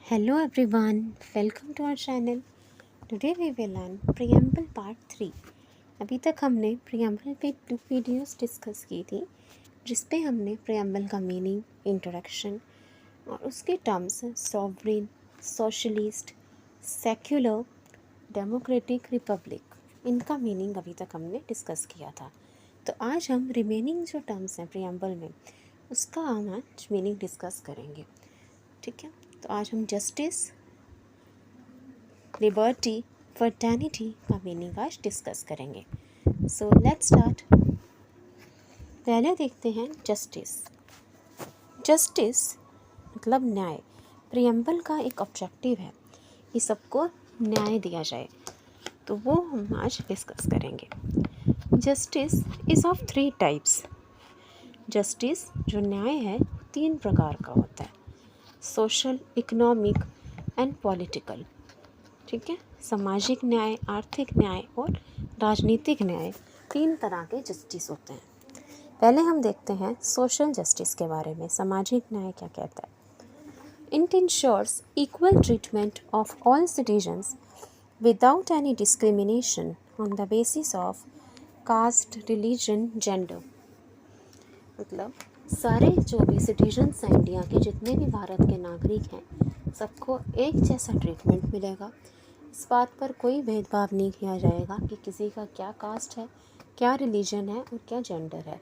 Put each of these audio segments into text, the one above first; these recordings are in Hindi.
Hello everyone, welcome to our channel. Today we will learn Preamble Part 3. अभी तक हमने Preamble पे 2 वीडियोस डिस्कस की थी जिस पे हमने Preamble का मीनिंग, इंट्रोडक्शन और उसके terms sovereign, socialist, secular, democratic, Republic इनका मीनिंग अभी तक हमने डिस्कस किया था। तो आज हम रिमेनिंग जो टर्म्स हैं Preamble में उसका हम आज मीनिंग डिस्कस करेंगे। ठीक है, तो आज हम जस्टिस, लिबर्टी, फर्टर्निटी का मीनिंग आज डिस्कस करेंगे। So let's start. पहले देखते हैं जस्टिस। जस्टिस मतलब न्याय। प्रियम्बल का एक ऑब्जेक्टिव है कि सबको न्याय दिया जाए, तो वो हम आज डिस्कस करेंगे। Justice is of 3 types. Justice जो न्याय है 3 प्रकार का होता है, सोशल, इकोनॉमिक एंड पॉलिटिकल। ठीक है, सामाजिक न्याय, आर्थिक न्याय और राजनीतिक न्याय, 3 तरह के जस्टिस होते हैं। पहले हम देखते हैं सोशल जस्टिस के बारे में। सामाजिक न्याय क्या कहता है? It insures equal treatment of all citizens without any discrimination on the basis of caste, religion, gender. मतलब सारे जो भी सिटीजन्स हैं इंडिया के, जितने भी भारत के नागरिक हैं, सबको एक जैसा ट्रीटमेंट मिलेगा। इस बात पर कोई भेदभाव नहीं किया जाएगा कि किसी का क्या कास्ट है, क्या रिलीजन है और क्या जेंडर है।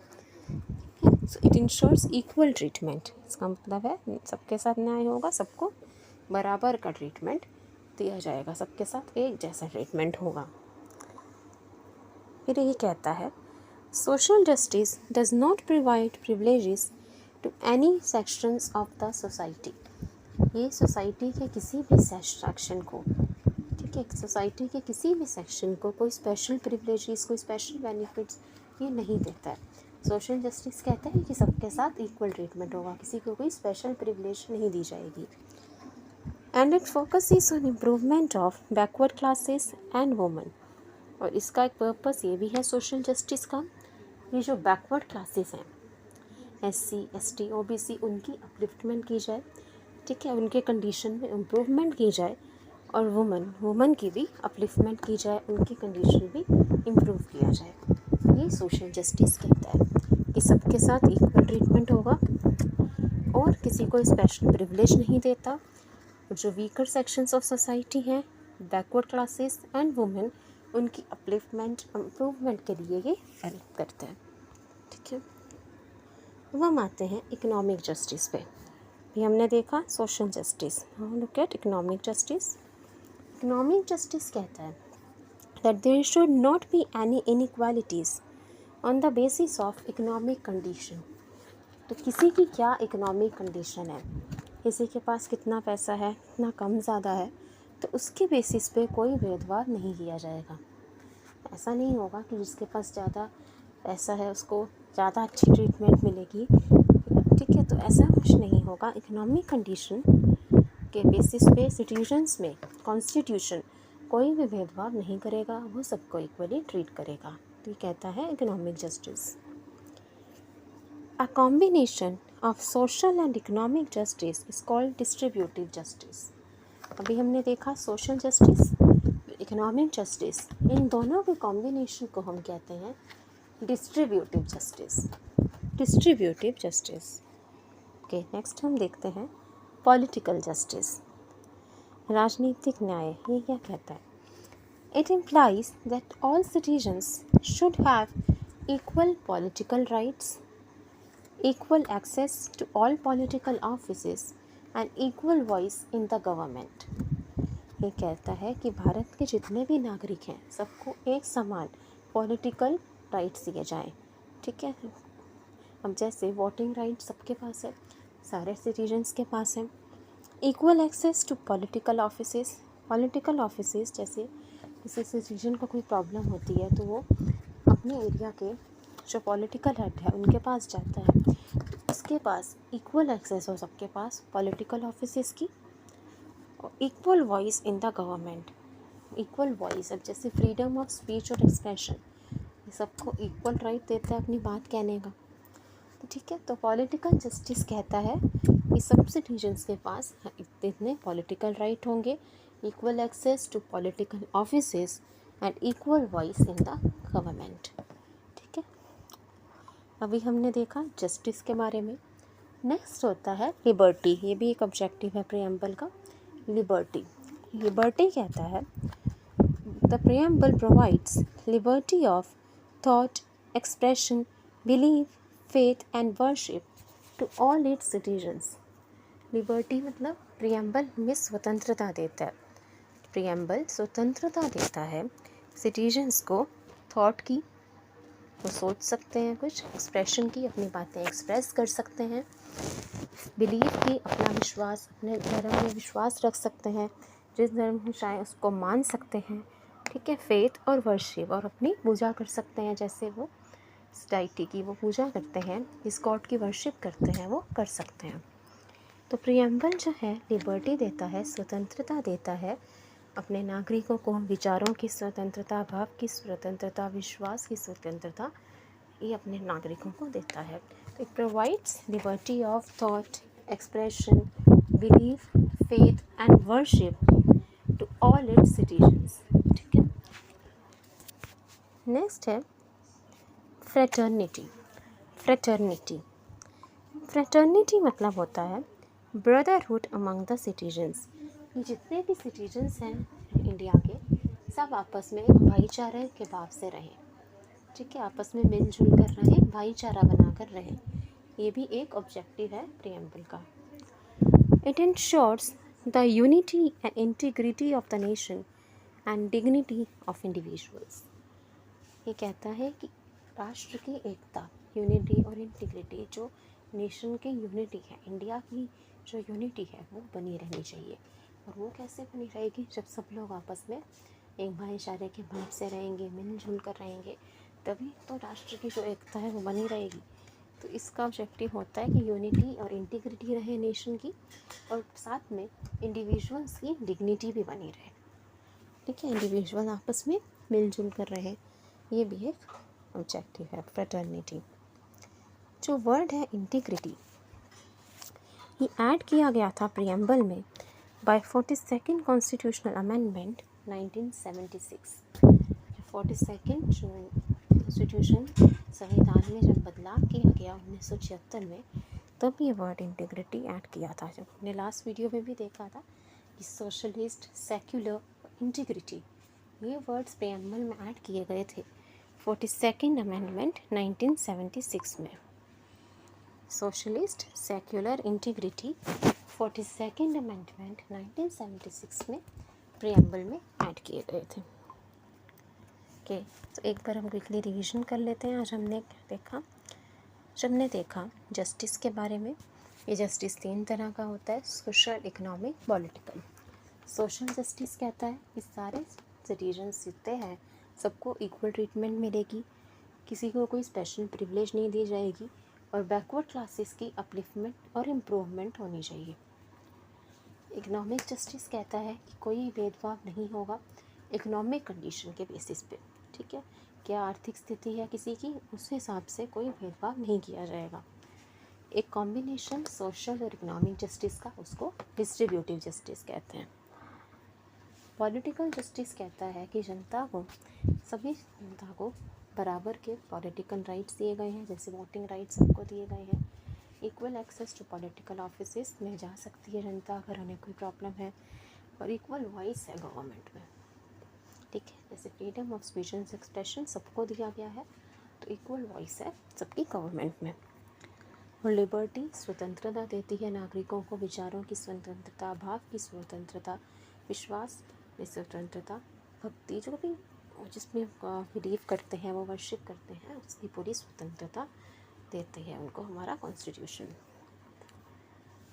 So it insures equal treatment. इसका मतलब है सबके साथ न्याय होगा, सबको बराबर का ट्रीटमेंट दिया जाएगा, सबके साथ एक जैसा ट्रीटमेंट होगा। फिर ये कहता है Social justice does not provide privileges to any sections of the society. ये सोसाइटी के किसी भी सेक्शन को, ठीक है, सोसाइटी के किसी भी सेक्शन को कोई स्पेशल प्रिविलेजेस, कोई स्पेशल बेनिफिट्स ये नहीं देता है। सोशल जस्टिस कहता है कि सबके साथ इक्वल ट्रीटमेंट होगा, किसी को कोई स्पेशल प्रिविलेज नहीं दी जाएगी। And it focuses on improvement of backward classes and women. और इसका एक पर्पस ये भी है सोशल जस्टिस का, ये जो बैकवर्ड क्लासेस हैं, SC, ST, OBC, उनकी अपलिफ्टमेंट की जाए। ठीक है, उनके कंडीशन में इम्प्रूवमेंट की जाए और वुमेन की भी अपलिफ्टमेंट की जाए, उनकी कंडीशन भी इम्प्रूव किया जाए। ये सोशल जस्टिस कहता है कि सबके साथ इक्वल ट्रीटमेंट होगा और किसी को स्पेशल प्रिविलेज नहीं देता। जो वीकर सेक्शंस ऑफ सोसाइटी हैं, बैकवर्ड क्लासेस एंड वुमेन, उनकी अपलिफ्टमेंट, इम्प्रूवमेंट के लिए ये हेल्प करता है। ठीक है, अब हम आते हैं इकोनॉमिक जस्टिस पे। भी हमने देखा social justice, look at economic justice. Economic justice कहता है that there should not be any inequalities on the basis of economic condition. तो किसी की क्या इकोनॉमिक कंडीशन है, किसी के पास कितना पैसा है, कितना कम ज़्यादा है, तो उसके बेसिस पे कोई भेदभाव नहीं किया जाएगा। ऐसा नहीं होगा कि जिसके पास ज़्यादा पैसा है उसको ज़्यादा अच्छी ट्रीटमेंट मिलेगी। ठीक है, तो ऐसा कुछ नहीं होगा। इकोनॉमिक कंडीशन के बेसिस पे सिटीजन्स में कॉन्स्टिट्यूशन कोई भी भेदभाव नहीं करेगा, वो सबको इक्वली ट्रीट करेगा। तो ये कहता है economic justice. A combination of social and economic justice is called distributive justice. अभी हमने देखा सोशल जस्टिस, इकोनॉमिक जस्टिस, इन दोनों के कॉम्बिनेशन को हम कहते हैं distributive justice. Distributive justice. Okay, next हम देखते हैं पॉलिटिकल जस्टिस, राजनीतिक न्याय। ये क्या कहता है? It implies that all citizens should have equal political rights, equal access to all political offices and equal voice in the government। ये कहता है कि भारत के जितने भी नागरिक हैं सबको एक समान पॉलिटिकल राइट्स दिए जाएं। ठीक है, अब जैसे वोटिंग राइट सबके पास है, सारे सिटीजन्स के पास है। Equal access to political offices, political offices जैसे किसी सिटीजन को कोई प्रॉब्लम होती है तो वो अपने एरिया के जो पॉलिटिकल हेड है उनके पास जाता है, उसके पास इक्वल एक्सेस हो सबके पास पॉलिटिकल ऑफिसेस की, और equal voice in the government. Equal voice, अब जैसे फ्रीडम ऑफ स्पीच और एक्सप्रेशन, ये सबको इक्वल राइट देता है अपनी बात कहने का। तो ठीक है, तो पॉलिटिकल जस्टिस कहता है कि सब सिटीजन्स के पास इतने पॉलिटिकल राइट होंगे, equal access to political offices and equal voice in the government. ठीक है, अभी हमने देखा जस्टिस के बारे में। नेक्स्ट होता है लिबर्टी। ये भी एक ऑब्जेक्टिव है प्रीएम्बल का, लिबर्टी। लिबर्टी कहता है the preamble provides liberty of thought, expression, belief, faith and worship to all its citizens. Liberty मतलब प्रीएम्बल में स्वतंत्रता देता है। प्रीएम्बल स्वतंत्रता देता है सिटीजन्स को, थॉट की, वो सोच सकते हैं कुछ, एक्सप्रेशन की, अपनी बातें एक्सप्रेस कर सकते हैं, बिलीव की, अपना विश्वास, अपने धर्म में विश्वास रख सकते हैं, जिस धर्म में चाहे उसको मान सकते हैं। ठीक है, फेथ और वर्शिप, और अपनी पूजा कर सकते हैं, जैसे वो डाइटी की वो पूजा करते हैं, इस गॉड की वर्शिप करते हैं, वो कर सकते हैं। तो प्रीएम्बल जो है लिबर्टी देता है, स्वतंत्रता देता है अपने नागरिकों को, विचारों की स्वतंत्रता, भाव की स्वतंत्रता, विश्वास की स्वतंत्रता, ये अपने नागरिकों को देता है। तो it provides liberty of thought, expression, belief, faith and worship to all its citizens. ठीक है, नेक्स्ट है फ्रेटर्निटी। फ्रेटर्निटी फ्रेटर्निटी मतलब होता है ब्रदरहुड अमंग द सिटीजन्स। जितने भी सिटीजन्स हैं इंडिया के, सब आपस में एक भाईचारे के भाव से रहें। ठीक है, आपस में मिलजुल कर रहें, भाईचारा बना कर रहें। ये भी एक ऑब्जेक्टिव है प्रीएम्बल का। It insures the unity and integrity of the nation and dignity of individuals. ये कहता है कि राष्ट्र की एकता, यूनिटी और इंटीग्रिटी, जो नेशन की यूनिटी है, इंडिया की जो यूनिटी है, वो बनी रहनी चाहिए। और वो कैसे बनी रहेगी? जब सब लोग आपस में एक भाईचारे के भाव से रहेंगे, मिलजुल कर रहेंगे, तभी तो राष्ट्र की जो एकता है वो बनी रहेगी। तो इसका ऑब्जेक्टिव होता है कि यूनिटी और इंटीग्रिटी रहे नेशन की, और साथ में इंडिविजुअल्स की डिग्निटी भी बनी रहे। ठीक है, इंडिविजुअल आपस में मिलजुल कर रहे, ये भी एक ऑब्जेक्टिव है फ्रेटर्निटी। जो वर्ड है इंटीग्रिटी, ये ऐड किया गया था प्रीएम्बल में bye 42nd constitutional amendment 1976। 42nd constitution संविधान में जब बदलाव किया गया 1976 में, तब ये वर्ड इंटीग्रिटी ऐड किया था। जब हमने लास्ट वीडियो में भी देखा था कि सोशलिस्ट, सेक्युलर, इंटीग्रिटी, ये वर्ड्स प्रीएम्बल में ऐड किए गए थे 42nd अमेंडमेंट 1976 में। Socialist, secular, integrity 42nd amendment 1976 में प्रीएम्बल में ऐड किए गए थे। ओके, तो एक बार हम क्विकली रिवीजन कर लेते हैं। आज हमने देखा जस्टिस के बारे में। ये जस्टिस 3 तरह का होता है, social, economic, political. Social justice कहता है कि सारे सिटीजन्स जितने हैं सबको इक्वल ट्रीटमेंट मिलेगी, किसी को कोई स्पेशल प्रिविलेज नहीं दी जाएगी, और बैकवर्ड क्लासेस की अपलिफ्टमेंट और इम्प्रूवमेंट होनी चाहिए। इकोनॉमिक जस्टिस कहता है कि कोई भेदभाव नहीं होगा इकोनॉमिक कंडीशन के बेसिस पे। ठीक है, क्या आर्थिक स्थिति है किसी की, उस हिसाब से कोई भेदभाव नहीं किया जाएगा। एक कॉम्बिनेशन सोशल और इकोनॉमिक जस्टिस का, उसको डिस्ट्रीब्यूटिव जस्टिस कहते हैं। पॉलिटिकल जस्टिस कहता है कि सभी जनता को बराबर के पॉलिटिकल राइट्स दिए गए हैं, जैसे वोटिंग राइट्स सबको दिए गए हैं। Equal access to political offices में जा सकती है जनता अगर उन्हें कोई प्रॉब्लम है, और इक्वल वॉइस है गवर्नमेंट में। ठीक है, जैसे freedom of speech and expression सबको दिया गया है, तो इक्वल वॉइस है सबकी गवर्नमेंट में। और लिबर्टी स्वतंत्रता देती है नागरिकों को, विचारों की स्वतंत्रता, भाव की स्वतंत्रता, विश्वास में स्वतंत्रता, भक्ति, जो भी जिसमें बिलीव करते हैं, वो वर्शिप करते हैं, उसकी पूरी स्वतंत्रता देते हैं उनको हमारा constitution.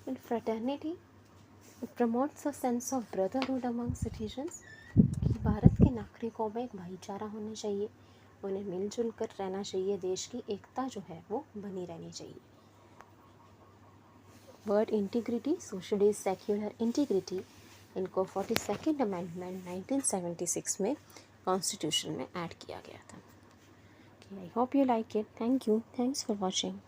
In fraternity promotes a sense of brotherhood among citizens, कि भारत के नागरिकों में एक भाईचारा होना चाहिए, उन्हें मिलजुल कर रहना चाहिए, देश की एकता जो है वो बनी रहनी चाहिए। Word integrity, socialist, secular, integrity, इनको 42nd अमेंडमेंट 1976 में कॉन्स्टिट्यूशन में ऐड किया गया था। I hope you like it. Thank you, thanks for watching.